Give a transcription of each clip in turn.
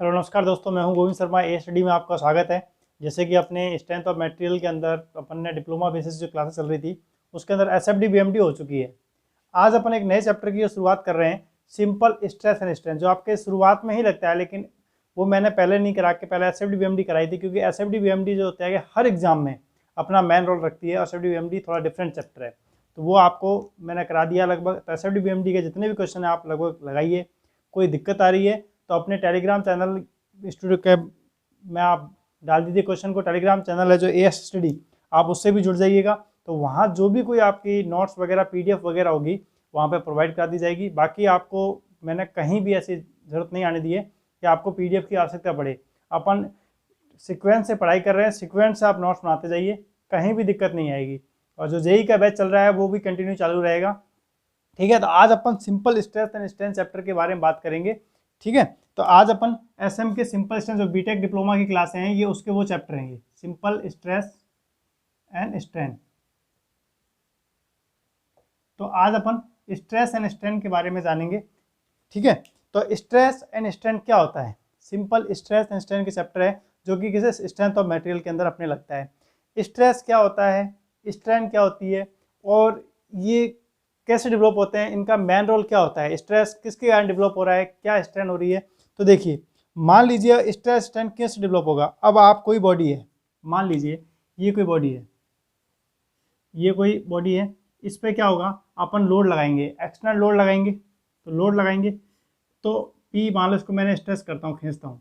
Hello नमस्कार दोस्तों, मैं हूं गोविंद शर्मा। ए स्टडी में आपका स्वागत है। जैसे कि अपने स्ट्रेंथ ऑफ मटेरियल के अंदर अपन ने डिप्लोमा बेसिस जो क्लासेस चल रही थी उसके अंदर एसएफडी बीएमडी हो चुकी है। आज अपन एक नए चैप्टर की शुरुआत कर रहे हैं, सिंपल स्ट्रेस एंड स्ट्रेन, जो आपके शुरुआत में ही लगता है, लेकिन वो मैंने पहले नहीं करा के पहले एसएफडी बीएमडी कराई थी, क्योंकि एसएफडी बीएमडी जो होता है कि हर एग्जाम में अपना मेन रोल रखती है। एसएफडी बीएमडी थोड़ा डिफरेंट चैप्टर है, तो वो आपको मैंने करा दिया लगभग। तो एसएफडी बीएमडी के जितने भी क्वेश्चन है आप लगभग लगाइए। कोई दिक्कत आ रही है तो अपने टेलीग्राम चैनल स्टूडियो के में आप डाल दीजिए क्वेश्चन को। टेलीग्राम चैनल है जो एएस स्टडी, आप उससे भी जुड़ जाइएगा। तो वहाँ जो भी कोई आपकी नोट्स वगैरह पीडीएफ वगैरह होगी वहाँ पे प्रोवाइड कर दी जाएगी। बाकी आपको मैंने कहीं भी ऐसी ज़रूरत नहीं आने दी है कि आपको पीडीएफ की आवश्यकता पड़े। अपन सीक्वेंस से पढ़ाई कर रहे हैं, सीक्वेंस से आप नोट्स बनाते जाइए, कहीं भी दिक्कत नहीं आएगी। और जो जेई का बैच चल रहा है वो भी कंटिन्यू चालू रहेगा। ठीक है, तो आज अपन simple stress and strain chapter के बारे में बात करेंगे। ठीक है, तो आज अपन एसएम के सिंपल स्ट्रेन जो बीटेक डिप्लोमा की क्लासें हैं ये उसके वो चैप्टर हैं, ये सिंपल स्ट्रेस एंड स्ट्रेन। तो आज अपन स्ट्रेस एंड स्ट्रेन के बारे में जानेंगे। ठीक है, तो स्ट्रेस एंड स्ट्रेन क्या होता है? सिंपल स्ट्रेस एंड स्ट्रेन के चैप्टर है जो कि किसी स्ट्रेंथ ऑफ मटेरियल के अंदर अपने लगता है। स्ट्रेस क्या होता है, स्ट्रेन क्या होती है, और ये कैसे डेवलप होते हैं, इनका मेन रोल क्या होता है, स्ट्रेस किसके कारण डेवलप हो रहा है, क्या स्ट्रेन हो रही है। तो देखिए, मान लीजिए स्ट्रेस स्ट्रेन कैसे डेवलप होगा। अब आप कोई बॉडी है, मान लीजिए ये कोई बॉडी है, ये कोई बॉडी है, इस पर क्या होगा, अपन लोड लगाएंगे, एक्सटर्नल लोड लगाएंगे। तो लोड लगाएंगे तो पी, मान लो इसको मैंने स्ट्रेस करता हूँ, खींचता हूँ।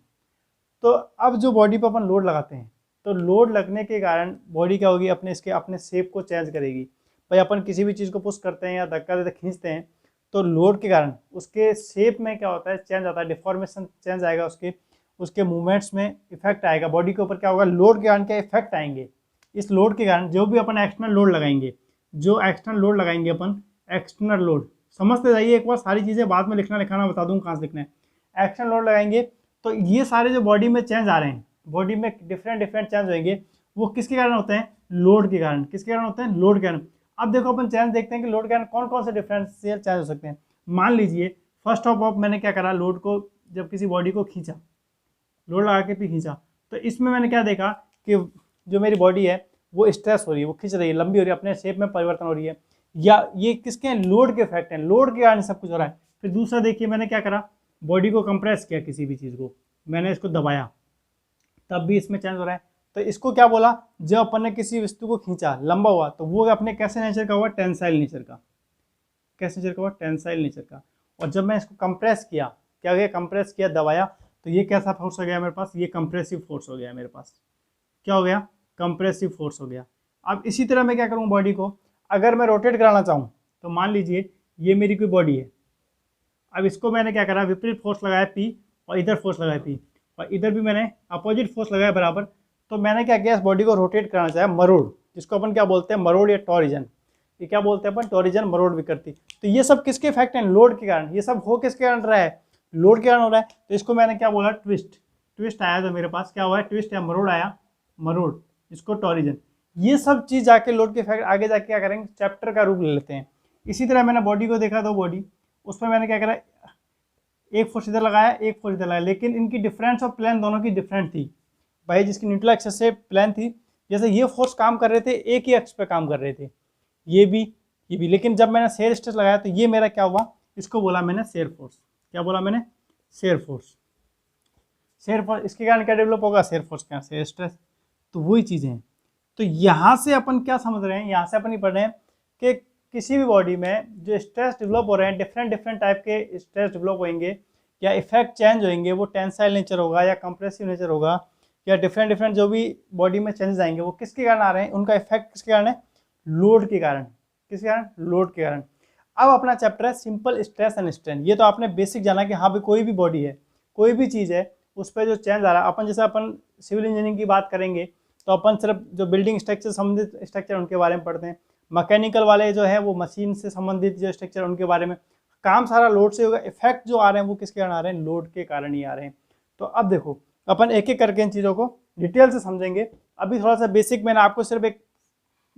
तो अब जो बॉडी पर अपन लोड लगाते हैं तो लोड लगने के कारण बॉडी क्या होगी, अपने शेप को चेंज करेगी। भाई अपन किसी भी चीज़ को पुश करते हैं या धक्का देते खींचते हैं तो लोड के कारण उसके शेप में क्या होता है, चेंज आता है, डिफॉर्मेशन चेंज आएगा, उसके मूवमेंट्स में इफेक्ट आएगा। बॉडी के ऊपर क्या होगा, लोड के कारण क्या इफेक्ट आएंगे। इस लोड के कारण जो भी अपन एक्सटर्नल लोड लगाएंगे, अपन एक्सटर्नल लोड समझते जाइए एक बार, सारी चीज़ें बाद में लिखाना बता दूँ कहाँ से लिखना है। एक्सटर्नल लोड लगाएंगे तो ये सारे जो बॉडी में चेंज आ रहे हैं, बॉडी में डिफरेंट चेंज होंगे, वो किसके कारण होते हैं, लोड के कारण। किसके कारण होते हैं, लोड के कारण। अब देखो अपन चेंज देखते हैं कि लोड के कारण कौन कौन से डिफरेंशियल चेंज हो सकते हैं। मान लीजिए फर्स्ट ऑफ ऑल मैंने क्या करा, लोड को जब किसी बॉडी को खींचा, लोड लगा के भी खींचा, तो इसमें मैंने क्या देखा कि जो मेरी बॉडी है वो स्ट्रेस हो रही है, वो खींच रही है, लंबी हो रही है, अपने शेप में परिवर्तन हो रही है, या ये किसके हैं, लोड के इफेक्ट हैं, लोड के कारण सब कुछ हो रहा है। फिर दूसरा देखिए, मैंने क्या करा, बॉडी को कंप्रेस किया, किसी भी चीज़ को मैंने इसको दबाया, तब भी इसमें चेंज हो रहा है। तो इसको क्या बोला, जब अपन ने किसी वस्तु को खींचा, लंबा हुआ, तो वो अपने कैसे नेचर का हुआ, टेंसाइल नेचर का। कैसे नेचर का हुआ, टेंसाइल नेचर का। और जब मैं इसको कंप्रेस किया, क्या हो गया, कंप्रेस किया, दबाया, तो ये कैसा फोर्स हो गया मेरे पास, ये कंप्रेसिव फोर्स हो गया मेरे पास। क्या हो गया, कंप्रेसिव फोर्स हो गया। अब इसी तरह मैं क्या करूँ, बॉडी को अगर मैं रोटेट कराना चाहूँ, तो मान लीजिए ये मेरी कोई बॉडी है। अब इसको मैंने क्या करा, विपरीत फोर्स लगाया पी, और इधर फोर्स लगाया पी, और इधर भी मैंने अपोजिट फोर्स लगाया बराबर। तो मैंने क्या किया, इस बॉडी को रोटेट कराना चाहा, मरोड़, जिसको अपन क्या बोलते हैं, मरोड़ या टॉरिजन। ये क्या बोलते हैं अपन, टॉरिजन, मरोड़ भी करती। तो ये सब किसके इफेक्ट हैं, लोड के कारण। ये सब हो किसके कारण रहा है, लोड के कारण हो रहा है। तो इसको मैंने क्या बोला, ट्विस्ट आया, तो मेरे पास क्या हुआ है, ट्विस्ट या मरोड़ आया, मरोड़, इसको टॉरिजन। ये सब चीज़ जाके लोड के इफेक्ट आगे जाके क्या करेंगे, चैप्टर का रूप ले लेते हैं। इसी तरह मैंने बॉडी को देखा, तो बॉडी, उसमें मैंने क्या करा, एक फोर्स इधर लगाया, एक फोर्स इधर लगाया, लेकिन इनकी डिफरेंस ऑफ प्लेन दोनों की डिफरेंट थी। भाई जिसकी न्यूट्रल एक्सिस से प्लेन थी, जैसे ये फोर्स काम कर रहे थे, एक ही एक्स पे काम कर रहे थे, ये भी। लेकिन जब मैंने शेयर स्ट्रेस लगाया तो ये मेरा क्या हुआ, इसको बोला मैंने शेयर फोर्स। क्या बोला मैंने, शेयर फोर्स। शेयर फोर्स इसके कारण क्या डेवलप होगा, शेयर फोर्स का, शेयर स्ट्रेस। तो वही चीज़ें हैं। तो यहाँ से अपन क्या समझ रहे हैं, यहाँ से अपन ही पढ़ रहे हैं कि किसी भी बॉडी में जो स्ट्रेस डेवलप हो रहे हैं, डिफरेंट टाइप के स्ट्रेस डेवलप होंगे, या इफेक्ट चेंज होंगे, वो टेंसाइल नेचर होगा या कंप्रेसिव नेचर होगा, या डिफरेंट जो भी बॉडी में चेंजेस आएंगे, वो किसके कारण आ रहे हैं, उनका इफेक्ट किसके कारण है, लोड के कारण। किसके कारण, लोड के कारण। अब अपना चैप्टर है सिंपल स्ट्रेस एंड स्ट्रेन। ये तो आपने बेसिक जाना कि हाँ भाई कोई भी बॉडी है, कोई भी चीज़ है, उस पर जो चेंज आ रहा है, अपन जैसे अपन सिविल इंजीनियरिंग की बात करेंगे तो अपन सिर्फ जो बिल्डिंग स्ट्रक्चर संबंधित स्ट्रक्चर उनके बारे में पढ़ते हैं। मैकेनिकल वाले जो है वो मशीन से संबंधित जो स्ट्रक्चर उनके बारे में। काम सारा लोड से होगा, इफेक्ट जो आ रहे हैं वो किसके कारण आ रहे हैं, लोड के कारण ही आ रहे हैं। तो अब देखो अपन एक एक करके इन चीज़ों को डिटेल से समझेंगे। अभी थोड़ा सा बेसिक मैंने आपको सिर्फ एक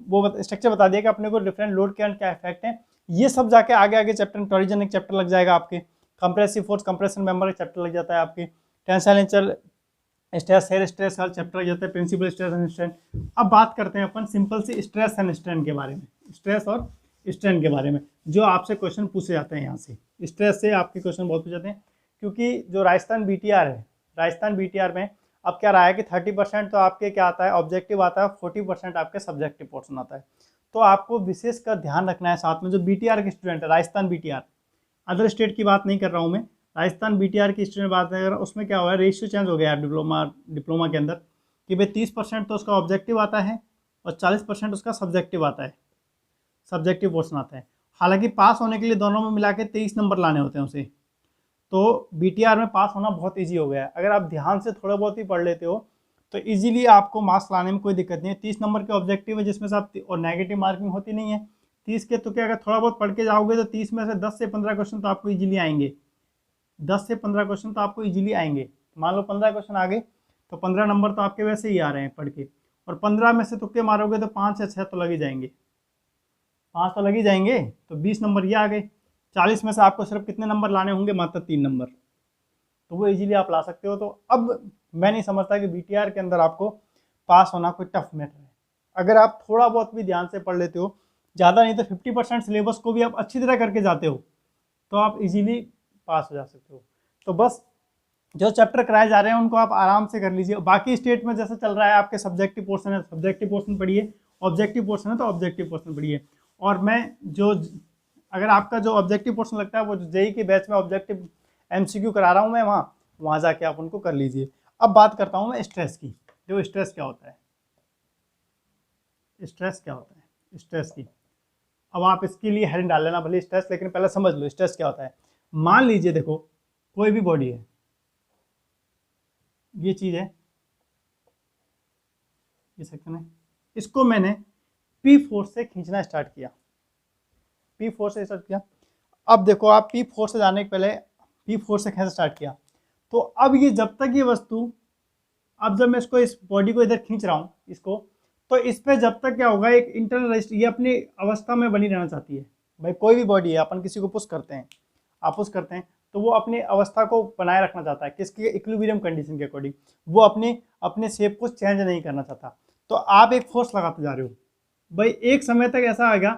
वो स्ट्रक्चर बता दिया कि अपने को डिफरेंट लोड के क्या इफेक्ट है। ये सब जाके आगे चैप्टर, टॉरिजन एक चैप्टर लग जाएगा आपके, कंप्रेसिव फोर्स, कंप्रेशन मेंबर एक चैप्टर लग जाता है आपके, टेंसाइल स्ट्रेस, हेयर स्ट्रेस हर चैप्टर जो होता है, प्रिंसिपल स्ट्रेस एंड स्ट्रेन। अब बात करते हैं अपन सिंपल सी स्ट्रेस एंड स्ट्रेन के बारे में, स्ट्रेस और स्ट्रेन के बारे में, जो आपसे क्वेश्चन पूछे जाते हैं यहाँ से। स्ट्रेस से आपके क्वेश्चन बहुत पूछे जाते हैं, क्योंकि जो राजस्थान बीटीआर है, राजस्थान बीटीआर में अब क्या रहा है कि 30% तो आपके क्या आता है, ऑब्जेक्टिव आता है, 40% आपके सब्जेक्टिव पोर्शन आता है। तो आपको विशेष का ध्यान रखना है साथ में, जो बीटीआर के स्टूडेंट है, राजस्थान बीटीआर, अदर स्टेट की बात नहीं कर रहा हूँ मैं, राजस्थान बीटीआर की स्टूडेंट बात नहीं कर रहा हूँ, उसमें क्या हुआ है, रेशियो चेंज हो गया डिप्लोमा के अंदर, कि भाई 30% तो उसका ऑब्जेक्टिव आता है और 40% उसका सब्जेक्टिव आता है, सब्जेक्टिव पोर्शन आता है। हालांकि पास होने के लिए दोनों में मिला के 23 नंबर लाने होते हैं उसे, तो बीटीआर में पास होना बहुत ईजी हो गया है। अगर आप ध्यान से थोड़ा बहुत ही पढ़ लेते हो तो इजीली आपको मार्क्स लाने में कोई दिक्कत नहीं है। 30 नंबर के ऑब्जेक्टिव है, जिसमें से आप और नेगेटिव मार्किंग होती नहीं है 30 के, तो क्या अगर थोड़ा बहुत पढ़ के जाओगे तो 30 में से 10 से 15 क्वेश्चन तो आपको ईजिली आएंगे, 10 से 15 क्वेश्चन तो आपको ईजिली आएंगे। मान लो 15 क्वेश्चन आ गए तो 15 नंबर तो आपके वैसे ही आ रहे हैं पढ़ के, और 15 में से तुक्के मारोगे तो 5 या 6 तो लग ही जाएंगे, 5 तो लग ही जाएंगे, तो 20 नंबर ये आ गए। 40 में से आपको सिर्फ कितने नंबर लाने होंगे, मात्र 3 नंबर, तो वो इजीली आप ला सकते हो। तो अब मैं नहीं समझता कि बीटीआर के अंदर आपको पास होना कोई टफ मैटर है। अगर आप थोड़ा बहुत भी ध्यान से पढ़ लेते हो, ज़्यादा नहीं तो 50% सिलेबस को भी आप अच्छी तरह करके जाते हो, तो आप इजीली पास हो जा सकते हो। तो बस जो चैप्टर कराए जा रहे हैं उनको आप आराम से कर लीजिए। बाकी स्टेट में जैसा चल रहा है, आपके सब्जेक्टिव पोर्शन है, सब्जेक्टिव पोर्शन पढ़िए, ऑब्जेक्टिव पोर्शन है तो ऑब्जेक्टिव पोर्शन पढ़िए। और मैं जो, अगर आपका जो ऑब्जेक्टिव पोर्शन लगता है वो जेई के बैच में ऑब्जेक्टिव एमसीक्यू करा रहा हूँ मैं, वहाँ जाके आप उनको कर लीजिए। अब बात करता हूँ मैं स्ट्रेस की। जो स्ट्रेस क्या होता है, स्ट्रेस क्या होता है, स्ट्रेस की अब आप इसके लिए हेडिंग डाल लेना भले स्ट्रेस, लेकिन पहले समझ लो स्ट्रेस क्या होता है। मान लीजिए देखो कोई भी बॉडी है, ये चीज है, ये सेक्शन है, इसको मैंने पी फोर्स से खींचना स्टार्ट किया, पी फोर्स से स्टार्ट किया। अब देखो आप पी फोर्स से जाने के पहले पी फोर्स से खींचना स्टार्ट किया, तो अब ये जब तक ये वस्तु, अब जब मैं इसको, इस बॉडी को इधर खींच रहा हूँ इसको, तो इस पर जब तक क्या होगा, एक इंटरनल रेजिस्टेंस, ये अपनी अवस्था में बनी रहना चाहती है। भाई कोई भी बॉडी है, अपन किसी को पुश करते हैं, आप पुश करते हैं तो वो अपनी अवस्था को बनाए रखना चाहता है, किसके, इक्विलिब्रियम कंडीशन के अकॉर्डिंग, वो अपने शेप को चेंज नहीं करना चाहता। तो आप एक फोर्स लगाते जा रहे हो, भाई एक समय तक ऐसा आएगा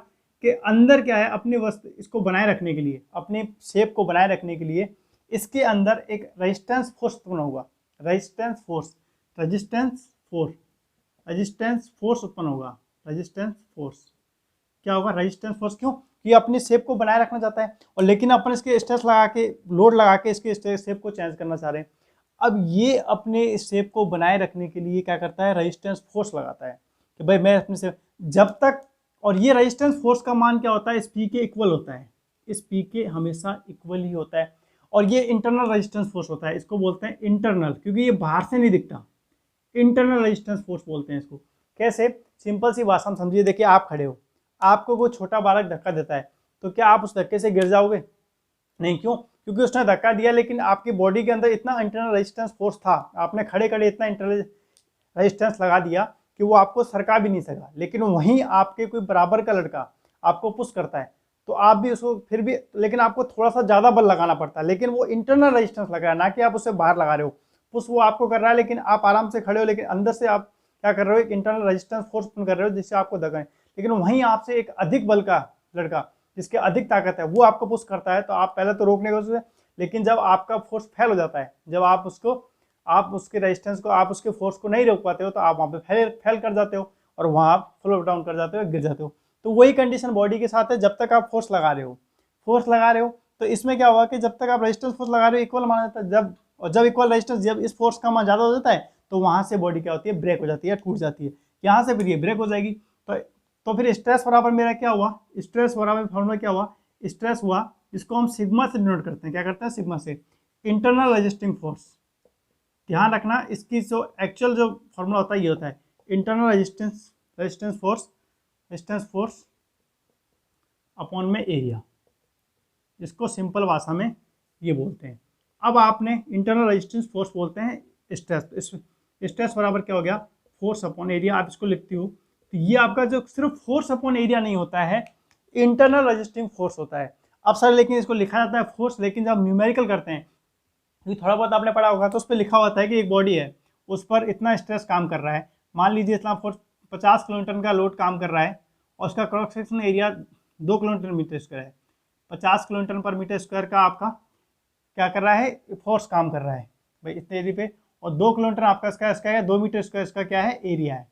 कि अंदर क्या है, अपनी वस्तु इसको बनाए रखने के लिए, अपने शेप को बनाए रखने के लिए इसके अंदर एक रेजिस्टेंस फोर्स उत्पन्न होगा, resistance force, resistance force, resistance force उत्पन्न होगा, रेजिस्टेंस फोर्स क्या होगा, रेजिस्टेंस फोर्स। क्यों, ये अपनी शेप को बनाए रखना चाहता है, और लेकिन अपन इसके स्ट्रेस लगा के, लोड लगा के इसके शेप को चेंज करना चाह रहे हैं। अब ये अपने शेप को बनाए रखने के लिए क्या करता है, रेजिस्टेंस फोर्स लगाता है कि भाई मैं अपने से जब तक, और ये रेजिस्टेंस फोर्स का मान क्या होता है, इस पी के इक्वल होता है, इस पी के हमेशा इक्वल ही होता है। और ये इंटरनल रेजिस्टेंस फोर्स होता है, इसको बोलते हैं इंटरनल, क्योंकि ये बाहर से नहीं दिखता, इंटरनल रेजिस्टेंस फोर्स बोलते हैं इसको। कैसे, सिंपल सी भाषा में समझिए, देखिए आप खड़े हो, आपको कोई छोटा बालक धक्का देता है, तो क्या आप उस धक्के से गिर जाओगे, नहीं, क्यों, क्योंकि उसने धक्का दिया, लेकिन आपकी बॉडी के अंदर इतना इंटरनल रेजिस्टेंस फोर्स था, आपने खड़े खड़े इतना इंटरनल रेजिस्टेंस लगा दिया कि वो आपको सरका भी नहीं सका। लेकिन वहीं आपके कोई बराबर का लड़का आपको पुश करता है, तो आप भी उसको फिर भी, लेकिन आपको थोड़ा सा ज़्यादा बल लगाना पड़ता है, लेकिन वो इंटरनल रेजिस्टेंस लग रहा है, ना कि आप उसे बाहर लगा रहे हो। पुश वो आपको कर रहा है, लेकिन आप आराम से खड़े हो, लेकिन अंदर से आप क्या कर रहे हो, एक इंटरनल रेजिस्टेंस फोर्स उत्पन्न कर रहे हो, जिससे आपको धक्का है। लेकिन वहीं आपसे एक अधिक बल का लड़का, जिसके अधिक ताकत है, वो आपको पुश करता है, तो आप पहले तो रोकने की कोशिश, लेकिन जब आपका फोर्स फेल हो जाता है, जब आप उसके रेजिस्टेंस को, आप उसके फोर्स को नहीं रोक पाते हो, तो आप वहाँ पे फेल कर जाते हो, और वहाँ आप फ्लो डाउन कर जाते हो, गिर जाते हो। तो वही कंडीशन बॉडी के साथ है, जब तक आप फोर्स लगा रहे हो, तो इसमें क्या हुआ कि जब तक आप रेजिस्टेंस फोर्स लगा रहे हो, इक्वल माना जाता है, जब इक्वल रेजिस्टेंस, जब इस फोर्स का मान ज़्यादा हो जाता है, तो वहाँ से बॉडी क्या होती है, ब्रेक हो जाती है, टूट जाती है, यहाँ से फिर ये ब्रेक हो जाएगी। तो फिर स्ट्रेस बराबर मेरा क्या हुआ, स्ट्रेस बराबर फॉर्मूला क्या हुआ, स्ट्रेस हुआ, इसको हम सिग्मा से डिनोट करते हैं, क्या करते हैं, सिग्मा से, इंटरनल रेजिस्टिंग फोर्स। ध्यान रखना, इसकी जो एक्चुअल जो फॉर्मूला होता है ये होता है इंटरनल रेजिस्टेंस फोर्स अपॉन में एरिया, इसको सिंपल भाषा में ये बोलते हैं। अब आपने इंटरनल रेजिस्टेंस फोर्स बोलते हैं स्ट्रेस, स्ट्रेस बराबर क्या हो गया, फोर्स अपॉन एरिया। आप इसको लिखती हो तो ये आपका जो सिर्फ फोर्स अपॉन एरिया नहीं होता है, इंटरनल रेजिस्टिंग फोर्स होता है। अब सर लेकिन इसको लिखा जाता है फोर्स, लेकिन जब न्यूमेरिकल करते हैं क्योंकि थोड़ा बहुत आपने पढ़ा होगा तो उस पर लिखा होता है कि एक बॉडी है, उस पर इतना स्ट्रेस काम कर रहा है। मान लीजिए इतना फोर्स 50 किलोमीटर का लोड काम कर रहा है और उसका cross section area 2 kilometre metre square है। 50 किलोमीटर पर मीटर स्क्वायर का आपका क्या कर रहा है, फोर्स काम कर रहा है भाई इतने एरिया पे, और 2 किलोमीटर आपका इसका है 2 मीटर स्क्वायर इसका क्या है, एरिया है।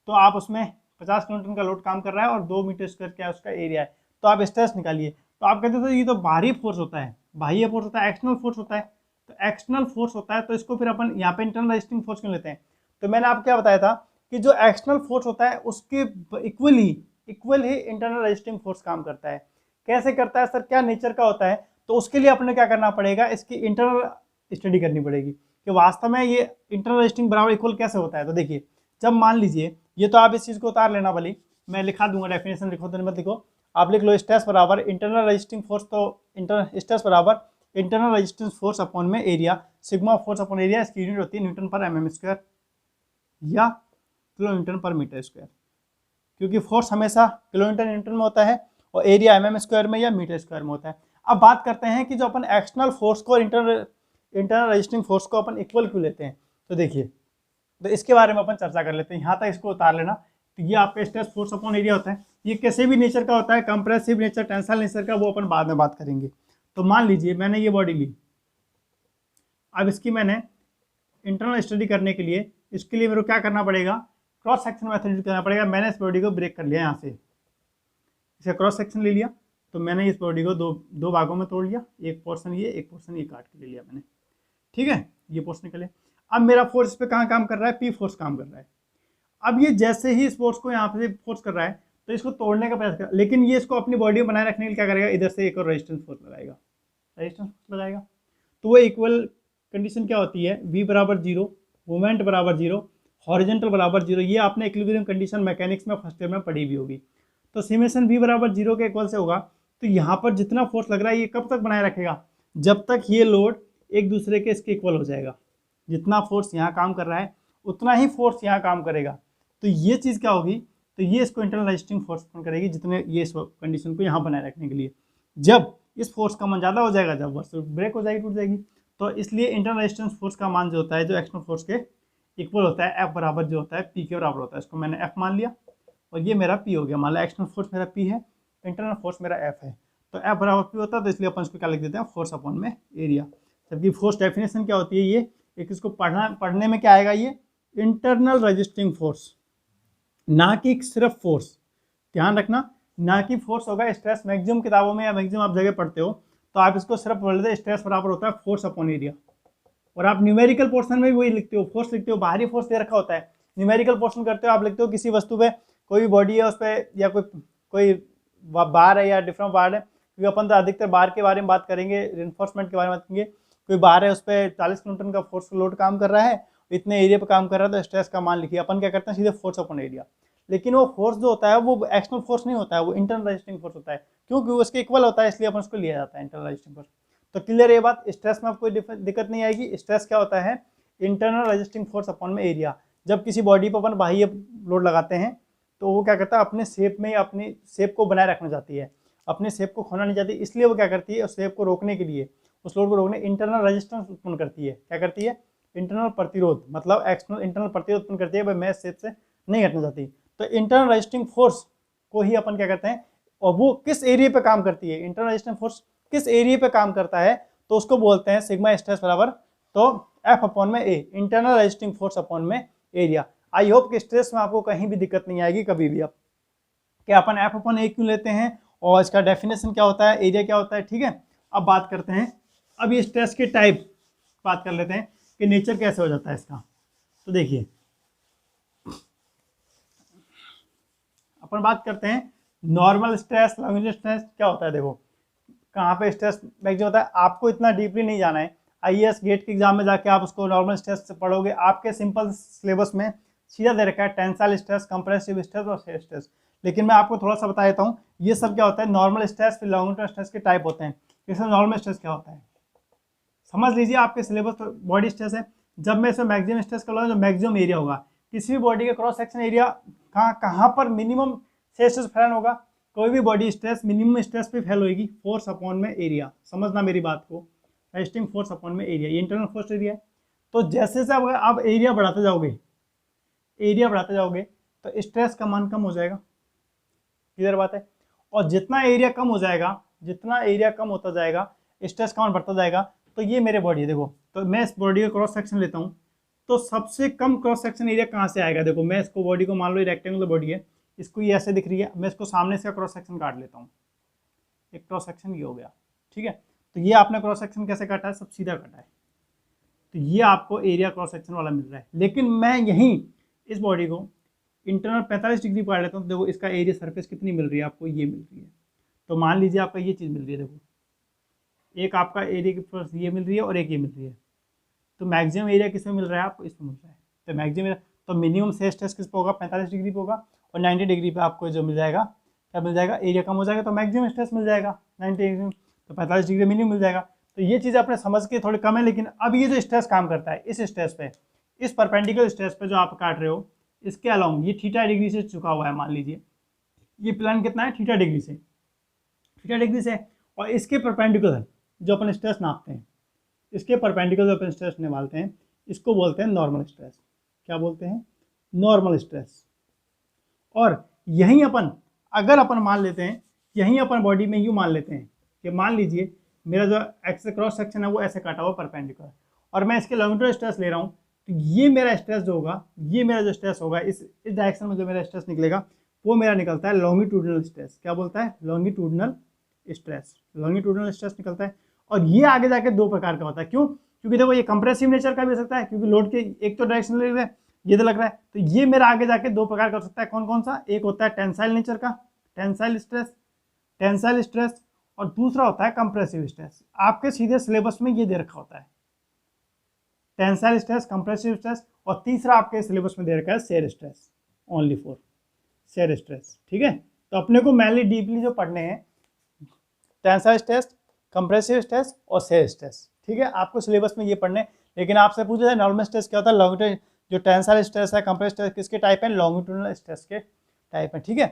तो आप उसमें 50 किलोमीटर का लोड काम कर रहा है और 2 मीटर स्क्वायर क्या है उसका एरिया है, तो आप स्ट्रेस निकालिए। तो आप कहते हो तो ये तो बाहरी फोर्स होता है, बाह्य फोर्स होता है, एक्सटर्नल फोर्स होता है। तो एक्सटर्नल फोर्स होता है तो इसको फिर अपन यहाँ पे इंटरनल रेजिस्टिंग फोर्स क्यों लेते हैं? तो मैंने आपको क्या बताया था कि जो एक्सटर्नल फोर्स होता है उसके इक्वल ही इंटरनल रेजिस्टिंग फोर्स काम करता है। कैसे करता है सर, क्या नेचर का होता है? तो उसके लिए अपने क्या करना पड़ेगा, इसकी इंटरनल स्टडी करनी पड़ेगी कि वास्तव में ये इंटरनल रेजिस्टिंग बराबर इक्वल कैसे होता है। तो देखिए, जब मान लीजिए ये तो आप इस चीज़ को उतार लेना भली, मैं लिखा दूंगा डेफिनेशन, लिखो तो मत लिखो, आप लिख लो स्ट्रेस बराबर इंटरनल रेजिस्टिंग फोर्स, तो स्ट्रेस बराबर इंटरनल रेजिस्टेंस फोर्स अपॉन में area, sigma force upon area, इसकी यूनिट होती है न्यूटन पर mm स्क्वायर या किलोमीटर पर मीटर स्क्वायर, क्योंकि फोर्स हमेशा किलोमीटर न्यूटन में होता है और एरिया mm स्क्वायर में या मीटर स्क्वायर में होता है। अब बात करते हैं कि जो अपन एक्सटर्नल फोर्स को और इंटरनल रेजिस्टिंग फोर्स को अपन इक्वल क्यों लेते हैं। तो देखिए, तो इसके बारे में अपन चर्चा कर लेते हैं, यहाँ तक इसको उतार लेना। तो ये आपका स्ट्रेस फोर्स अपॉन एरिया होता है, ये किसी भी नेचर का होता है, कंप्रेसिव नेचर, टेंसाइल नेचर का, वो अपन बाद में बात करेंगे। तो मान लीजिए मैंने ये बॉडी ली, अब इसकी मैंने इंटरनल स्टडी करने के लिए, इसके लिए मेरे को क्या करना पड़ेगा, क्रॉस सेक्शन मेथड यूज करना पड़ेगा। मैंने इस बॉडी को ब्रेक कर लिया, यहाँ से इसे क्रॉस सेक्शन ले लिया, तो मैंने इस बॉडी को दो भागों में तोड़ लिया, एक पोर्शन ये, एक पोर्शन ये काट के ले लिया मैंने, ठीक है, ये पोर्शन निकले। अब मेरा फोर्स इस पर कहाँ काम कर रहा है, पी फोर्स काम कर रहा है। अब ये जैसे ही इस फोर्स को यहाँ पे फोर्स कर रहा है तो इसको तोड़ने का प्रयास कर, लेकिन ये इसको अपनी बॉडी में बनाए रखने के लिए क्या करेगा, इधर से एक और रेजिस्टेंस फोर्स लगाएगा, रेजिस्टेंस फोर्स लगाएगा। तो वो इक्वल कंडीशन क्या होती है, v बराबर 0, मोमेंट बराबर 0, हॉरिजेंटल बराबर 0। ये आपने इक्विलिब्रियम कंडीशन मैकेनिक्स में फर्स्ट ईयर में पढ़ी हुई होगी। तो समेशन v बराबर 0 के इक्वल से होगा, तो यहाँ पर जितना फोर्स लग रहा है ये कब तक बनाए रखेगा, जब तक ये लोड एक दूसरे के इसके इक्वल हो जाएगा। जितना फोर्स यहाँ काम कर रहा है उतना ही फोर्स यहाँ काम करेगा। तो ये चीज़ क्या होगी, तो ये इसको इंटरनल रेजिस्टिंग फोर्स करेगी, जितने ये इस कंडीशन को यहाँ बनाए रखने के लिए। जब इस फोर्स का मान ज़्यादा हो जाएगा, जब वर्स ब्रेक हो जाएगी, टूट जाएगी। तो इसलिए इंटरनल रेजिस्टेंस फोर्स का मान जो होता है, जो एक्सटर्नल फोर्स के इक्वल होता है, एफ बराबर जो होता है पी के बराबर होता है। इसको मैंने एफ मान लिया और ये मेरा पी हो गया। मान लो एक्सटर्नल फोर्स मेरा पी है, इंटरनल फोर्स मेरा एफ है, तो एफ बराबर पी होता है, तो इसलिए अपन इसको क्या लिख देते हैं, फोर्स अपॉन में एरिया। जबकि फोर्स डेफिनेशन क्या होती है, ये एक इसको पढ़ने में क्या आएगा, ये इंटरनल रेजिस्टिंग फोर्स, ना कि सिर्फ फोर्स, ध्यान रखना, ना कि फोर्स होगा। स्ट्रेस मैक्सिमम किताबों में या मैक्सिमम आप जगह पढ़ते हो तो आप इसको सिर्फ बोल देते, स्ट्रेस बराबर होता है फोर्स अपॉन एरिया। और आप न्यूमेरिकल पोर्शन में भी वही लिखते हो, फोर्स लिखते हो, बाहरी फोर्स दे रखा होता है, न्यूमेरिकल पोर्शन करते हो, आप लिखते हो किसी वस्तु पे कोई भी बॉडी है उस पर, या कोई बार है या डिफरेंट बार है, क्योंकि अपन तो अधिकतर बार के बारे में बात करेंगे, रिइंफोर्समेंट के बारे में बात करेंगे। कोई बार है उस पर 40 किलोमीटर का फोर्स लोड काम कर रहा है, इतने एरिया पर काम कर रहा है, तो स्ट्रेस का मान लिखिए। अपन क्या करते हैं, सीधे फोर्स अपॉन एरिया। लेकिन वो फोर्स जो होता है वो एक्सटर्नल फोर्स नहीं होता है, वो इंटरनल रेजिस्टिंग फोर्स होता है, क्योंकि वो उसके इक्वल होता है, इसलिए अपन उसको लिया जाता है इंटरनल रेजिस्टिंग फोर्स। तो क्लियर ये बात, स्ट्रेस में कोई दिक्कत नहीं आएगी। स्ट्रेस क्या होता है, इंटरनल रेजिस्टिंग फोर्स अपॉन में एरिया। जब किसी बॉडी पर अपन बाह्य लोड लगाते हैं तो वो क्या करता है, अपने शेप में, अपनी शेप को बनाए रखना चाहती है, अपने शेप को खोना नहीं चाहती, इसलिए वो क्या करती है, उस शेप को रोकने के लिए, उस लोड को रोकने इंटरनल रेजिस्टेंस उत्पन्न करती है। क्या करती है, इंटरनल प्रतिरोध, मतलब एक्सटर्नल इंटरनल प्रतिरोध उत्पन्न करती है, भाई मैं शेप से नहीं हटना चाहती। तो इंटरनल रेजिस्टिंग फोर्स को ही अपन क्या कहते हैं, और वो किस एरिया पे काम करती है, इंटरनल रेजिस्टिंग फोर्स किस एरिया पे काम करता है, तो उसको बोलते हैं सिग्मा स्ट्रेस बराबर, तो एफ अपॉन में ए, इंटरनल रेजिस्टिंग फोर्स अपॉन में एरिया। आई होप कि स्ट्रेस में आपको कहीं भी दिक्कत नहीं आएगी कभी भी। अब क्या अपन एफ अपॉन ए क्यों लेते हैं और इसका डेफिनेशन क्या होता है, एरिया क्या होता है, ठीक है। अब बात करते हैं, अब ये स्ट्रेस के टाइप बात कर लेते हैं कि नेचर कैसे हो जाता है इसका। तो देखिए, अपन बात करते हैं नॉर्मल स्ट्रेस, लॉन्गिट्यूडनल स्ट्रेस क्या होता है। देखो कहाँ पे स्ट्रेस मैक्सिमम होता है, आपको इतना डीपली नहीं जाना है। आईएएस गेट के एग्जाम में जाके आप उसको नॉर्मल स्ट्रेस पढ़ोगे, आपके सिंपल सिलेबस में सीधा दे रखा है टेंसाइल स्ट्रेस, कंप्रेसिव स्ट्रेस और शेयर स्ट्रेस। लेकिन मैं आपको थोड़ा सा बता देता हूँ, ये सब क्या होता है, नॉर्मल स्ट्रेस फिर लॉन्गिट्यूडनल स्ट्रेस के टाइप होते हैं। इसमें नॉर्मल स्ट्रेस क्या होता है समझ लीजिए, आपके सिलेबस बॉडी स्ट्रेस है, जब मैं इसमें मैक्सिमम स्ट्रेस कर लूँगा, जो मैक्सिमम एरिया होगा किसी भी बॉडी का क्रॉस सेक्शन एरिया कहाँ पर मिनिमम स्ट्रेस फैलन होगा, कोई भी बॉडी स्ट्रेस मिनिमम स्ट्रेस पे फैल होगी, फोर्स अपॉन में एरिया। समझना मेरी बात को, रेजिस्टिंग फोर्स अपॉन में एरिया, ये इंटरनल फोर्स एरिया है। तो जैसे जैसे अगर आप एरिया बढ़ाते जाओगे तो स्ट्रेस का मान कम हो जाएगा, क्लियर बात है। और जितना एरिया कम होता जाएगा स्ट्रेस का मान बढ़ता जाएगा। तो ये मेरे बॉडी है, देखो, तो मैं इस बॉडी का क्रॉस सेक्शन लेता हूँ, तो सबसे कम क्रॉस सेक्शन एरिया कहाँ से आएगा? देखो, मैं इसको बॉडी को मान लो रेक्टेंगुलर बॉडी है, इसको ये ऐसे दिख रही है, मैं इसको सामने से क्रॉस सेक्शन काट लेता हूँ, एक क्रॉस सेक्शन ये हो गया, ठीक है। तो ये आपने क्रॉस सेक्शन कैसे काटा है? सब सीधा काटा है, तो ये आपको एरिया क्रॉस सेक्शन वाला मिल रहा है। लेकिन मैं यहीं इस बॉडी को इंटरनल 45 डिग्री काट लेता हूँ, तो देखो इसका एरिया सरफेस कितनी मिल रही है आपको? ये मिल रही है। तो मान लीजिए आपका ये चीज़ मिल रही है, देखो, एक आपका एरिया की फोर्स ये मिल रही है और एक ये मिल रही है। तो मैक्सिमम एरिया किस में मिल रहा है आपको? इसमें मिल रहा है। तो मैक्सिमम एरिया, तो मिनिमम से स्ट्रेस किस पे होगा? 45 डिग्री पे होगा, और 90 डिग्री पे आपको जो मिल जाएगा, क्या मिल जाएगा? एरिया कम हो जाएगा, तो मैक्सिमम स्ट्रेस मिल जाएगा 90 डिग्री, तो 45 डिग्री मिनिमम मिल जाएगा। तो ये चीज़ आपने समझ के थोड़ी कम है, लेकिन अब ये जो स्ट्रेस काम करता है इस स्ट्रेस पे, इस परपेंडिकुलर स्ट्रेस पे जो आप काट रहे हो, इसके अलाउंग ये थीटा डिग्री से झुका हुआ है, मान लीजिए ये प्लान कितना है? थीटा डिग्री से, और इसके परपेंडिकुलर जो अपन स्ट्रेस नापते हैं, इसके परपेंडिकुलर जो अपन स्ट्रेस निकालते हैं, इसको बोलते हैं नॉर्मल स्ट्रेस। क्या बोलते हैं? Normal stress. और यहीं अगर अपन मान लेते हैं, यहीं अपन बॉडी में यूँ मान लेते हैं कि मान लीजिए मेरा जो एक्स क्रॉस सेक्शन है वो ऐसे काटा हुआ परपेंडिकुलर, और मैं इसके लॉन्गिट्यूडल स्ट्रेस ले रहा हूँ, तो ये मेरा स्ट्रेस जो होगा, इस डायरेक्शन में जो मेरा स्ट्रेस निकलेगा वो मेरा निकलता है लॉन्गिट्यूडनल स्ट्रेस। क्या बोलता है? लॉन्गिट्यूडनल स्ट्रेस निकलता है। और ये आगे जाके दो प्रकार का होता है। क्यों? क्योंकि देखो, ये कंप्रेसिव नेचर का भी हो सकता है, क्योंकि लोड के एक तो डायरेक्शन ले रहे हैं, ये तो लग रहा है। तो ये मेरा आगे जाके दो प्रकार का हो सकता है। कौन कौन सा? एक होता है टेंसाइल नेचर का, टेंसाइल स्ट्रेस, और दूसरा होता है कंप्रेसिव स्ट्रेस। आपके सीधे सिलेबस में ये दे रखा होता है, टेंसाइल स्ट्रेस, कंप्रेसिव स्ट्रेस, और तीसरा आपके सिलेबस में दे रखा है shear stress, only for shear stress, ठीक है। तो अपने को मेनली डीपली जो पढ़ने हैं टेंसाइल स्ट्रेस, कंप्रेसिव स्ट्रेस और शेयर स्ट्रेस, ठीक है। आपको सिलेबस में ये पढ़ने, लेकिन आपसे पूछा जाए नॉर्मल स्ट्रेस क्या होता है, लॉन्गिट्यूड, जो टेंसाइल स्ट्रेस है, कंप्रेसिव स्ट्रेस किसके टाइप है? लॉन्गिट्यूडनल स्ट्रेस के टाइप है, ठीक है।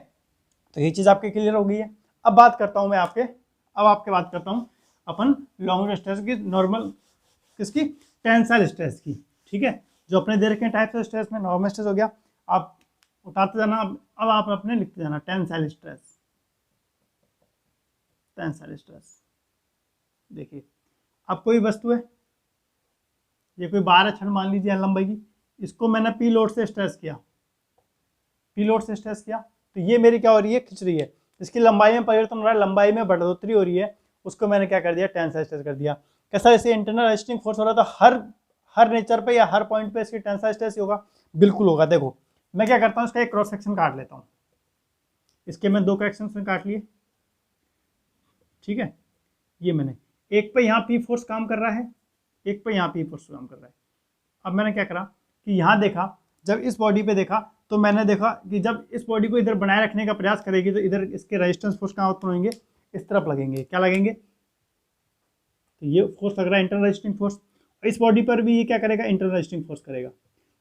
तो ये चीज़ आपके क्लियर हो गई है। अब बात करता हूँ अपन लॉन्गिट्यूडनल स्ट्रेस की, नॉर्मल किसकी? टेंसाइल स्ट्रेस की, ठीक है। जो अपने दे रखे हैं टाइप्स ऑफ स्ट्रेस में, नॉर्मल स्ट्रेस हो गया, आप उतारते जाना। अब आप अपने लिखते जाना टेंसाइल स्ट्रेस। देखिए, अब कोई वस्तु है, ये कोई बार है, छड़ मान लीजिए n लंबाई की, इसको मैंने पी लोड से स्ट्रेस किया, तो ये मेरी क्या हो रही है? खिंच रही है। इसकी लंबाई में परिवर्तन हो रहा है, लंबाई में बढ़ोतरी हो रही है, उसको मैंने क्या कर दिया? टेंसाइल स्ट्रेस कर दिया। कैसा? जैसे इंटरनल रेजिस्टिंग फोर्स हो रहा था, हर नेचर पे या हर पॉइंट पे इसकी टेंसाइल स्ट्रेस होगा, बिल्कुल होगा। देखो, मैं क्या करता हूँ, इसका एक क्रॉस सेक्शन काट लेता हूँ, इसके मैं दो क्रॉस सेक्शन काट लिए, ठीक है। ये मैंने एक पे यहाँ पी फोर्स काम कर रहा है, एक पे यहाँ पी फोर्स काम कर रहा है। अब मैंने क्या करा कि यहाँ देखा, जब इस बॉडी पे देखा तो मैंने देखा कि जब इस बॉडी को इधर बनाए रखने का प्रयास करेगी तो इधर इसके रेजिस्टेंस फोर्स कहाँ उत्पन्न होंगे? इस तरफ लगेंगे। क्या लगेंगे? तो ये फोर्स लग रहा है इंटरनल रेजिस्टिंग फोर्स, और इस बॉडी पर भी ये क्या करेगा? इंटरनल रेजिस्टिंग फोर्स करेगा।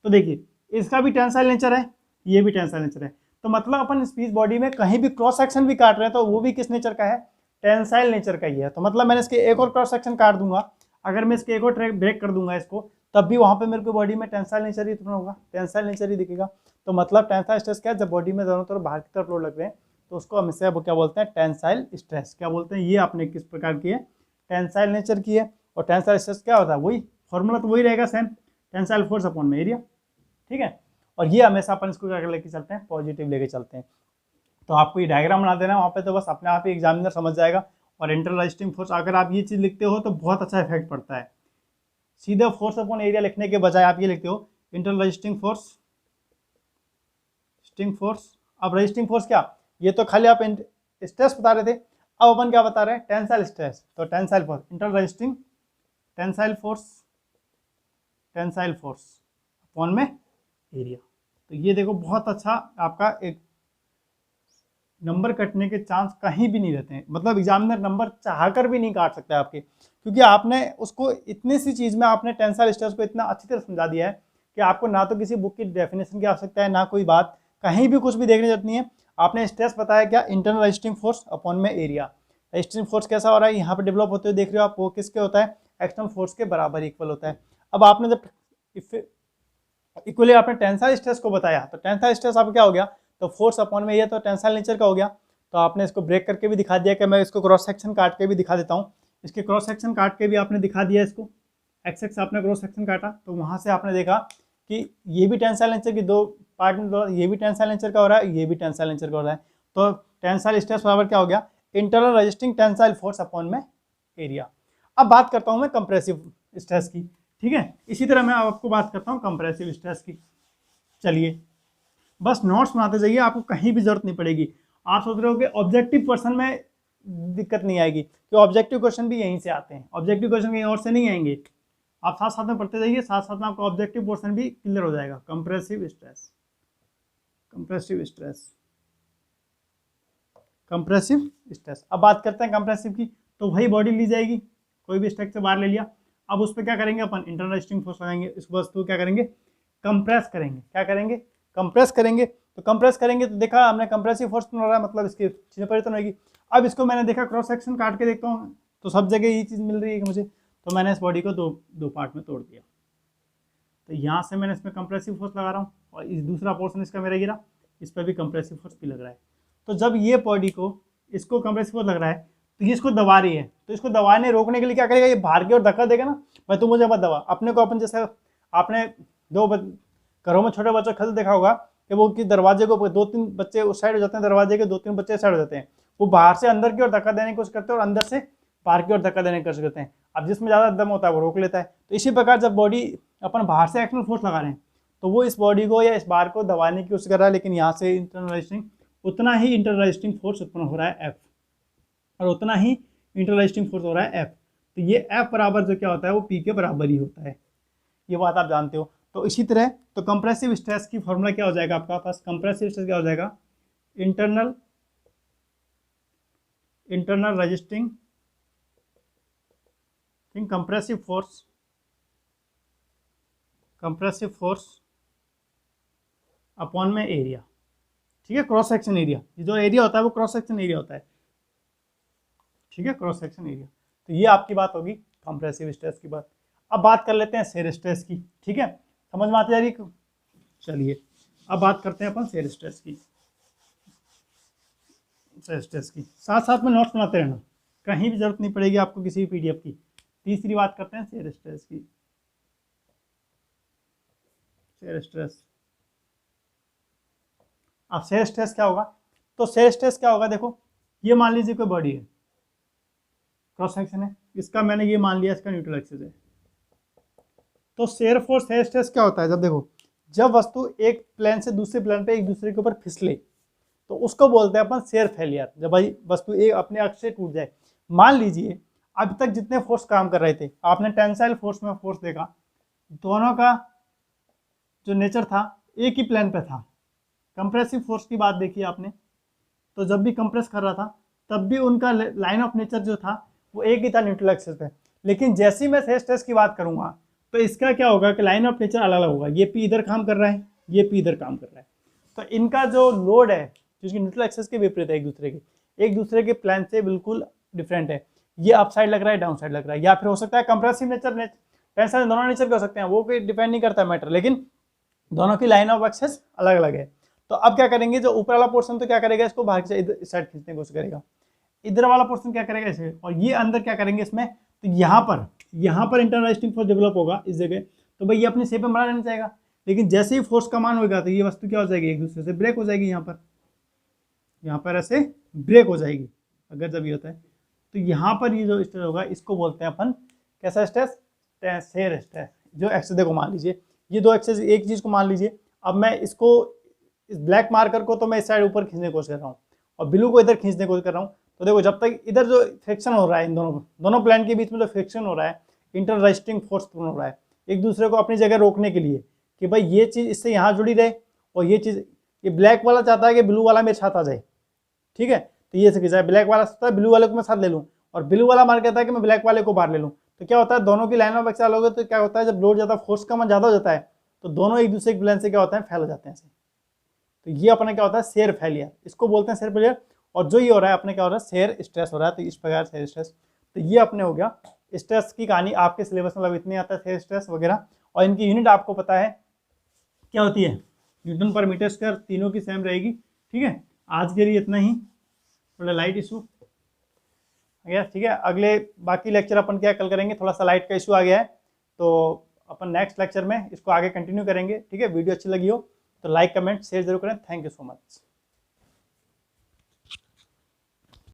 तो देखिए, इसका भी टेंसाइल नेचर है, ये भी टेंसाइल नेचर है। तो मतलब अपन इस बॉडी में कहीं भी क्रॉस सेक्शन भी काट रहे हैं तो वो भी किस नेचर का है? टेंसाइल नेचर का ही है। तो मतलब मैंने इसके एक और क्रॉस सेक्शन काट दूंगा, अगर मैं इसके एक और ट्रैक ब्रेक कर दूंगा इसको, तब भी वहाँ पे मेरे को बॉडी में टेंसाइल नेचर ही होगा, टेंसाइल नेचर ही दिखेगा। तो मतलब टेंसाइल स्ट्रेस क्या है? जब बॉडी में दोनों तरफ बाहर की तरफ लोड लग रहे हैं तो उसको हमेशा वो क्या बोलते हैं? Tensile stress. क्या बोलते हैं? ये आपने किस प्रकार की है? टेंसाइल नेचर की है। और टेंसाइल स्ट्रेस क्या होता है? वही फॉर्मूला तो वही रहेगा सेम, टेंसाइल फोर्स अपॉन में एरिया, ठीक है। और ये हमेशा अपन इसको क्या लेके चलते हैं? पॉजिटिव लेके चलते हैं। तो आपको ये डायग्राम बना देना वहाँ पे, तो बस अपने आप ही एग्जामिनर समझ जाएगा। और इंटरनल रेजिस्टिंग फोर्स अगर आप ये चीज़ लिखते हो तो बहुत अच्छा इफेक्ट पड़ता है। सीधे फोर्स अपॉन एरिया लिखने के बजाय आप ये लिखते हो इंटरनल रेजिस्टिंग फोर्स। अब रेजिस्टिंग फोर्स क्या? ये तो खाली आप स्ट्रेस बता रहे थे, अब अपन क्या बता रहे हैं? Tensile stress. तो tensile force, internal resisting tensile force upon में एरिया। तो ये देखो, बहुत अच्छा आपका एक नंबर कटने के चांस कहीं भी नहीं रहते हैं। मतलब एग्जामिनर नंबर चाहकर भी नहीं काट सकता है आपके, क्योंकि आपने उसको इतनी सी चीज़ में आपने टेंसाइल स्ट्रेस को इतना अच्छी तरह समझा दिया है कि आपको ना तो किसी बुक की डेफिनेशन की आवश्यकता है, ना कोई बात कहीं भी कुछ भी देखने जरूरत नहीं है। आपने स्ट्रेस बताया क्या? इंटरनल रेजिस्टिंग फोर्स अपॉन में एरिया। रेजिस्टिंग फोर्स कैसा हो रहा है यहाँ पर डेवलप होते हुए देख रहे हो आप, वो किसके होता है? एक्सटर्नल फोर्स के बराबर इक्वल होता है। अब आपने जब इक्वली आपने टेंसाइल स्ट्रेस को बताया, तो टेंसाइल स्ट्रेस आपका क्या हो गया, तो फोर्स अपॉन में ये तो टेंसाइल नेचर का हो गया। तो आपने इसको ब्रेक करके भी दिखा दिया कि मैं इसको क्रॉस सेक्शन काट के भी दिखा देता हूँ। इसके क्रॉस सेक्शन काट के भी आपने दिखा दिया, इसको एक्स एक्स आपने क्रॉस सेक्शन काटा, तो वहाँ से आपने देखा कि ये भी टेंसाइल नेचर की दो पार्ट में, ये भी टेंसाइल नेचर का हो रहा है, ये भी टेंसाइल नेचर का हो रहा है। तो टेंसाइल स्ट्रेस बराबर क्या हो गया, internal resisting tensile force upon में एरिया। अब बात करता हूँ मैं कंप्रेसिव स्ट्रेस की, ठीक है। इसी तरह मैं आपको बात करता हूँ कंप्रेसिव स्ट्रेस की। चलिए बस नोट्स बनाते जाइए, आपको कहीं भी जरूरत नहीं पड़ेगी। आप सोच रहे हो कि ऑब्जेक्टिव क्वेश्चन में दिक्कत नहीं आएगी, कि ऑब्जेक्टिव क्वेश्चन भी यहीं से आते हैं, ऑब्जेक्टिव क्वेश्चन कहीं और से नहीं आएंगे। आप साथ साथ में पढ़ते जाइए, साथ साथ में आपका ऑब्जेक्टिव पोर्शन भी क्लियर हो जाएगा। Compressive stress, compressive stress, compressive stress. अब बात करते हैं कंप्रेसिव की, तो वही बॉडी ली जाएगी, कोई भी स्ट्रक्चर बाहर ले लिया। अब उस पर क्या करेंगे अपन, इंटरनल रेजिस्टिंग फोर्स लगाएंगे, इस वस्तु क्या करेंगे, कंप्रेस करेंगे। क्या करेंगे, कंप्रेस करेंगे। तो कंप्रेस करेंगे तो देखा हमने कंप्रेसिव फोर्स बन रहा है, मतलब इसकी चीज़ें परिवर्तन होगी। अब इसको मैंने देखा क्रॉस सेक्शन काट के देखता हूँ, तो सब जगह ये चीज़ मिल रही है कि मुझे, तो मैंने इस बॉडी को दो पार्ट में तोड़ दिया। तो यहाँ से मैंने इसमें कंप्रेसिव फोर्स लगा रहा हूँ, और इस दूसरा पोर्शन इसका मेरा गिरा, इस पर भी कंप्रेसिव फोर्स भी लग रहा है। तो जब ये बॉडी को इसको कंप्रेसिव फोर्स लग रहा है, तो ये इसको दबा रही है, तो इसको दबाने रोकने के लिए क्या करेगा, ये बाहर की ओर धक्का देगा ना, भाई तू मुझे मत दबा। अपने को अपन जैसे आपने घरों में छोटे बच्चों खेलते देखा होगा कि वो कि दरवाजे को 2-3 बच्चे उस साइड हो जाते हैं, दरवाजे के 2-3 बच्चे साइड हो जाते हैं, वो बाहर से अंदर की ओर धक्का देने की कोशिश करते हैं और अंदर से बाहर की ओर धक्का देने की कोशिश करते हैं। अब जिसमें ज़्यादा दम होता है वो रोक लेता है। तो इसी प्रकार जब बॉडी अपन बाहर से एक्सटर्नल फोर्स लगा रहे हैं, तो वो इस बॉडी को या इस बार को दबाने की कोशिश कर रहा है, लेकिन यहाँ से इंटरनल रेजिस्टिंग उतना ही इंटरनल रेजिस्टिंग फोर्स उत्पन्न हो रहा है F, और उतना ही इंटरनल रेजिस्टिंग फोर्स हो रहा है F। तो ये F बराबर जो क्या होता है वो P के बराबर ही होता है, ये बात आप जानते हो। तो इसी तरह तो कंप्रेसिव स्ट्रेस की फॉर्मूला क्या हो जाएगा आपका पास, कंप्रेसिव स्ट्रेस क्या हो जाएगा, internal resisting compressive force upon में एरिया, ठीक है, क्रॉस सेक्शन एरिया। ये जो एरिया होता है वो क्रॉस सेक्शन एरिया होता है, ठीक है, क्रॉस सेक्शन एरिया। तो ये आपकी बात होगी कंप्रेसिव स्ट्रेस की बात। अब बात कर लेते हैं शेयर स्ट्रेस की, ठीक है, समझ में आती जा रही है। चलिए अब बात करते हैं अपन शेयर स्ट्रेस की, शेयर स्ट्रेस की। साथ साथ में नोट्स बनाते रहना, कहीं भी जरूरत नहीं पड़ेगी आपको किसी भी पीडीएफ की। तीसरी बात करते हैं शेयर स्ट्रेस की, शेयर स्ट्रेस। अब शेयर स्ट्रेस क्या होगा, तो शेयर स्ट्रेस क्या होगा, देखो ये मान लीजिए कोई बॉडी है, क्रॉस सेक्शन है, इसका मैंने ये मान लिया इसका न्यूट्रल एक्सिस है। तो शेयर फोर्स शेयर स्ट्रेस क्या होता है, जब देखो जब वस्तु एक प्लेन से दूसरे प्लेन पे एक दूसरे के ऊपर फिसले, तो उसको बोलते हैं अपन शेयर फेलियर। जब भाई वस्तु एक अपने अक्ष से टूट जाए, मान लीजिए अब तक जितने फोर्स काम कर रहे थे, आपने टेंसाइल फोर्स में फोर्स देखा, दोनों का जो नेचर था एक ही प्लेन पे था। कंप्रेसिव फोर्स की बात देखी आपने, तो जब भी कंप्रेस कर रहा था तब भी उनका लाइन ऑफ नेचर जो था वो एक ही था न्यूट्रल एक्सिस पे। लेकिन जैसे ही मैं शेयर स्ट्रेस की बात करूंगा तो इसका क्या होगा कि लाइन ऑफ नेचर अलग अलग होगा, ये पी इधर काम कर रहा है, ये पी इधर काम कर रहा है। तो इनका जो लोड है जिसकी न्यूट्रल एक्सिस के विपरीत है, एक दूसरे के प्लेन से बिल्कुल डिफरेंट है, ये अप साइड लग रहा है, डाउन साइड लग रहा है। या फिर हो सकता है कंप्रेसिव नेचर टेंसाइल दोनों नेचर के हो सकते हैं, वो कोई डिपेंड नहीं करता मैटर, लेकिन दोनों की लाइन ऑफ एक्सिस अलग अलग है। तो अब क्या करेंगे, जो ऊपर वाला पोर्शन तो क्या करेगा, इसको बाहर से इधर साइड खींचने की कोशिश करेगा, इधर वाला पोर्शन क्या करेगा इसे, और ये अंदर क्या करेंगे इसमें, तो यहाँ पर इंटरनल रेजिस्टिंग फोर्स डेवलप होगा इस जगह। तो भाई ये अपनी शेप में बना रहना चाहेगा, लेकिन जैसे ही फोर्स का मान होगा तो ये वस्तु क्या हो जाएगी, एक दूसरे से ब्रेक हो जाएगी, यहाँ पर ऐसे ब्रेक हो जाएगी। अगर जब ये होता है तो यहाँ पर ये जो स्ट्रेस होगा इसको बोलते हैं अपन कैसा स्ट्रेस, शेयर स्ट्रेस। जो एक्सेस देखो मान लीजिए ये दो एक्सेस एक चीज को मान लीजिए, अब मैं इसको इस ब्लैक मार्कर को तो मैं इस साइड ऊपर खींचने की कोशिश कर रहा हूँ और ब्लू को इधर खींचने की कोशिश कर रहा हूँ। तो देखो जब तक इधर जो फ्रिक्शन हो रहा है, इन दोनों प्लेन के बीच में जो फ्रिक्शन हो रहा है, इंटरनल रेजिस्टिंग फोर्स हो रहा है एक दूसरे को अपनी जगह रोकने के लिए कि भाई ये चीज़ इससे यहाँ जुड़ी रहे, और ये चीज़ ये ब्लैक वाला चाहता है कि ब्लू वाला मेरे साथ आ जाए, ठीक है, तो ये से जाए ब्लैक वाला सोचता है ब्लू वाले को मैं साथ ले लूँ, और ब्लू वाला मार कहता है कि मैं ब्लैक वाले को बाहर ले लूँ। तो क्या होता है, दोनों की लाइन ऑफ एक्सिस अलग हो गई, तो क्या होता है जब लोड ज़्यादा फोर्स का मान ज़्यादा हो जाता है तो दोनों एक दूसरे के प्लेन से क्या होता है, फैल हो जाते हैं ऐसे। तो ये अपना क्या होता है, शेयर फेलियर, इसको बोलते हैं शेयर फेलियर। और जो ये हो रहा है अपने क्या हो रहा है, शेयर स्ट्रेस हो रहा है। तो इस प्रकार शेयर स्ट्रेस, तो ये अपने हो गया स्ट्रेस की कहानी आपके सिलेबस में मतलब इतने आता है स्ट्रेस वगैरह, और इनकी यूनिट आपको पता है क्या होती है, न्यूटन पर मीटर स्क्वायर, तीनों की सेम रहेगी। ठीक है, आज के लिए इतना ही, थोड़ा लाइट इशू आ गया। ठीक है, अगले बाकी लेक्चर अपन क्या कल करेंगे, थोड़ा सा लाइट का इशू आ गया है, तो अपन नेक्स्ट लेक्चर में इसको आगे कंटिन्यू करेंगे। ठीक है, वीडियो अच्छी लगी हो तो लाइक कमेंट शेयर जरूर करें। Thank you so much.